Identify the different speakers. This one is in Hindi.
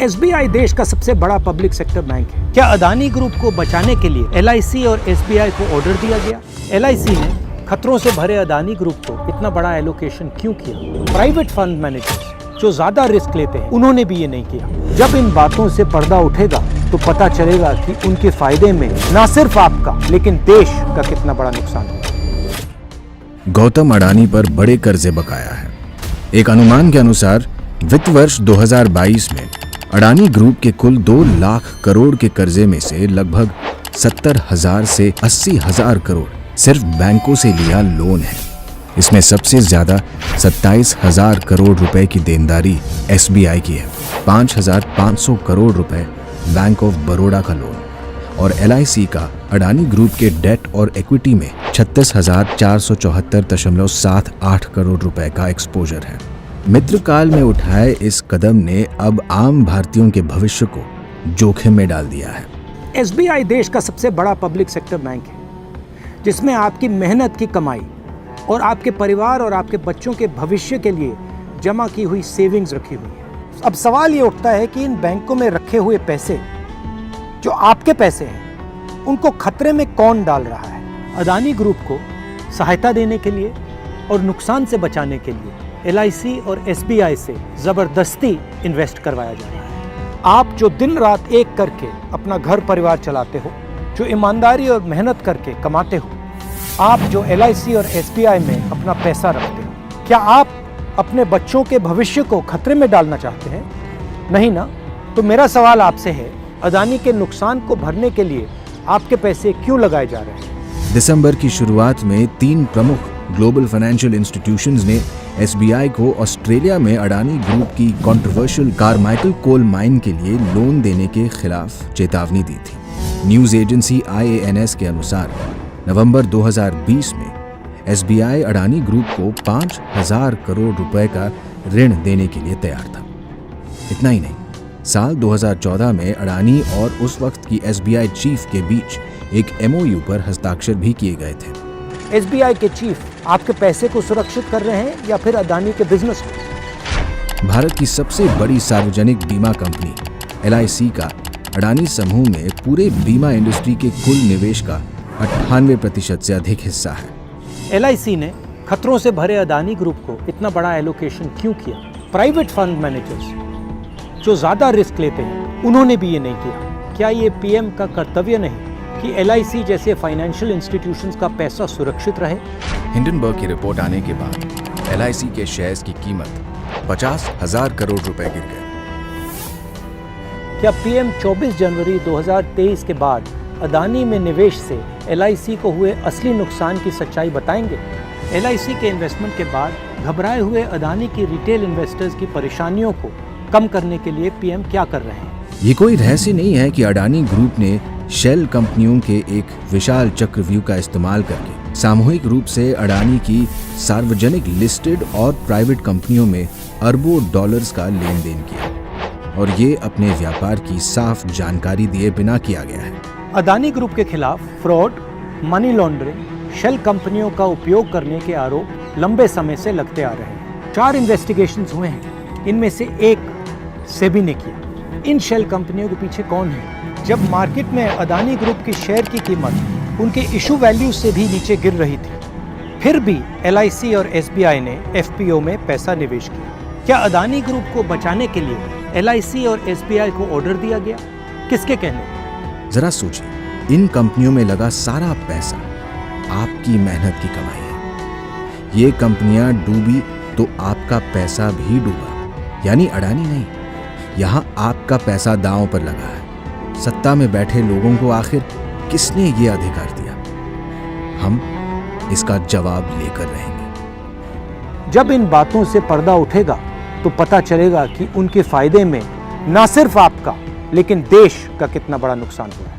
Speaker 1: एसबीआई देश का सबसे बड़ा पब्लिक सेक्टर बैंक है। क्या अदानी ग्रुप को बचाने के लिए एलआईसी और एसबीआई को ऑर्डर दिया गया? एलआईसी ने खतरों से भरे अदानी ग्रुप को इतना बड़ा एलोकेशन क्यों किया? प्राइवेट फंड मैनेजर्स जो ज्यादा रिस्क लेते हैं उन्होंने भी ये नहीं किया। जब इन बातों से पर्दा उठेगा तो पता चलेगा कि उनके फायदे में न सिर्फ आपका लेकिन देश का कितना बड़ा नुकसान हुआ।
Speaker 2: गौतम अडानी पर बड़े कर्जे बकाया है। एक अनुमान के अनुसार वित्त वर्ष 2022 में अडानी ग्रुप के कुल 2 लाख करोड़ के कर्जे में से लगभग 70,000 से 80,000 करोड़ सिर्फ बैंकों से लिया लोन है। इसमें सबसे ज्यादा 27,000 करोड़ रुपए की देनदारी एसबीआई की है, 5,500 करोड़ रुपए बैंक ऑफ बड़ौदा का लोन और एलआईसी का अडानी ग्रुप के डेट और इक्विटी में 36,474.78 करोड़ रुपए का एक्सपोजर है। मित्रकाल में उठाए इस कदम ने अब आम भारतीयों के भविष्य को जोखिम में डाल दिया है।
Speaker 1: एसबीआई देश का सबसे बड़ा पब्लिक सेक्टर बैंक है जिसमें आपकी मेहनत की कमाई और आपके परिवार और आपके बच्चों के भविष्य के लिए जमा की हुई सेविंग्स रखी हुई है। अब सवाल ये उठता है कि इन बैंकों में रखे हुए पैसे जो आपके पैसे हैं उनको खतरे में कौन डाल रहा है? अदानी ग्रुप को सहायता देने के लिए और नुकसान से बचाने के लिए एलआईसी और एसबीआई से जबरदस्ती इन्वेस्ट करवाया जा रहा है। आप जो दिन रात एक करके अपना घर परिवार चलाते हो, जो ईमानदारी और मेहनत करके कमाते हो, आप जो एलआईसी और एसबीआई में अपना पैसा रखते हो, क्या आप अपने बच्चों के भविष्य को खतरे में डालना चाहते हैं? नहीं ना? तो मेरा सवाल आपसे है, अदानी के नुकसान को भरने के लिए आपके पैसे क्यों लगाए जा रहे हैं?
Speaker 2: दिसंबर की शुरुआत में 3 प्रमुख ग्लोबल फाइनेंशियल इंस्टीट्यूशंस ने एसबीआई को ऑस्ट्रेलिया में अडानी ग्रुप की कंट्रोवर्शियल कारमाइकल कोल माइन के लिए लोन देने के खिलाफ चेतावनी दी थी। न्यूज एजेंसी IANS के अनुसार नवंबर 2020 में एसबीआई अडानी ग्रुप को 5,000 करोड़ रुपए का ऋण देने के लिए तैयार था। इतना ही नहीं, साल 2014 में अडानी और उस वक्त की एसबीआई चीफ के बीच एक MOU पर हस्ताक्षर भी किए गए थे।
Speaker 1: एसबीआई के चीफ आपके पैसे को सुरक्षित कर रहे हैं या फिर अदानी के बिजनेस को?
Speaker 2: भारत की सबसे बड़ी सार्वजनिक बीमा कंपनी एलआईसी का अडानी समूह में पूरे बीमा इंडस्ट्री के कुल निवेश का 98% से अधिक हिस्सा है।
Speaker 1: एलआईसी ने खतरों से भरे अदानी ग्रुप को इतना बड़ा एलोकेशन क्यों किया? प्राइवेट फंड मैनेजर्स जो ज्यादा रिस्क लेते हैं उन्होंने भी ये नहीं किया। क्या ये पीएम का कर्तव्य नहीं कि एलआईसी जैसे फाइनेंशियल इंस्टीट्यूशंस का पैसा सुरक्षित रहे?
Speaker 2: हिंडनबर्ग की रिपोर्ट आने के बाद एलआईसी के शेयर्स की कीमत 50,000 करोड़ रुपए गिर गई।
Speaker 1: क्या पीएम 24 जनवरी 2023 के बाद अदानी में निवेश से एलआईसी को हुए असली नुकसान की सच्चाई बताएंगे? एलआईसी के इन्वेस्टमेंट के बाद घबराए हुए अदानी की रिटेल इन्वेस्टर्स की परेशानियों को कम करने के लिए पीएम क्या कर रहे हैं?
Speaker 2: ये कोई रहस्य नहीं है कि अडानी ग्रुप ने शेल कंपनियों के एक विशाल चक्रव्यूह का इस्तेमाल करके सामूहिक रूप से अडानी की सार्वजनिक लिस्टेड और प्राइवेट कंपनियों में अरबों डॉलर्स का लेन देन किया और ये अपने व्यापार की साफ जानकारी दिए बिना किया गया है।
Speaker 1: अदानी ग्रुप के खिलाफ फ्रॉड, मनी लॉन्ड्रिंग, शेल कंपनियों का उपयोग करने के आरोप लंबे समय से लगते आ रहे हैं। 4 इन्वेस्टिगेशंस हुए हैं, इनमें से एक सेबी ने किया। इन शेल कंपनियों के पीछे कौन है? जब मार्केट में अदानी ग्रुप की शेयर की कीमत उनके इशू वैल्यू से भी नीचे गिर रही थी, फिर भी एलआईसी और एसबीआई ने एफपीओ में पैसा निवेश किया। क्या अदानी ग्रुप को बचाने के लिए एलआईसी और एसबीआई को ऑर्डर दिया गया? किसके कहने?
Speaker 2: जरा सोचिए, इन कंपनियों में लगा सारा पैसा आपकी मेहनत की कमाई है। ये कंपनियां डूबी तो आपका पैसा भी डूबा, यानी अडानी नहीं, यहाँ आपका पैसा दांव पर लगा है। सत्ता में बैठे लोगों को आखिर किसने ये अधिकार दिया? हम इसका जवाब लेकर रहेंगे।
Speaker 1: जब इन बातों से पर्दा उठेगा तो पता चलेगा कि उनके फायदे में न सिर्फ आपका लेकिन देश का कितना बड़ा नुकसान हुआ है।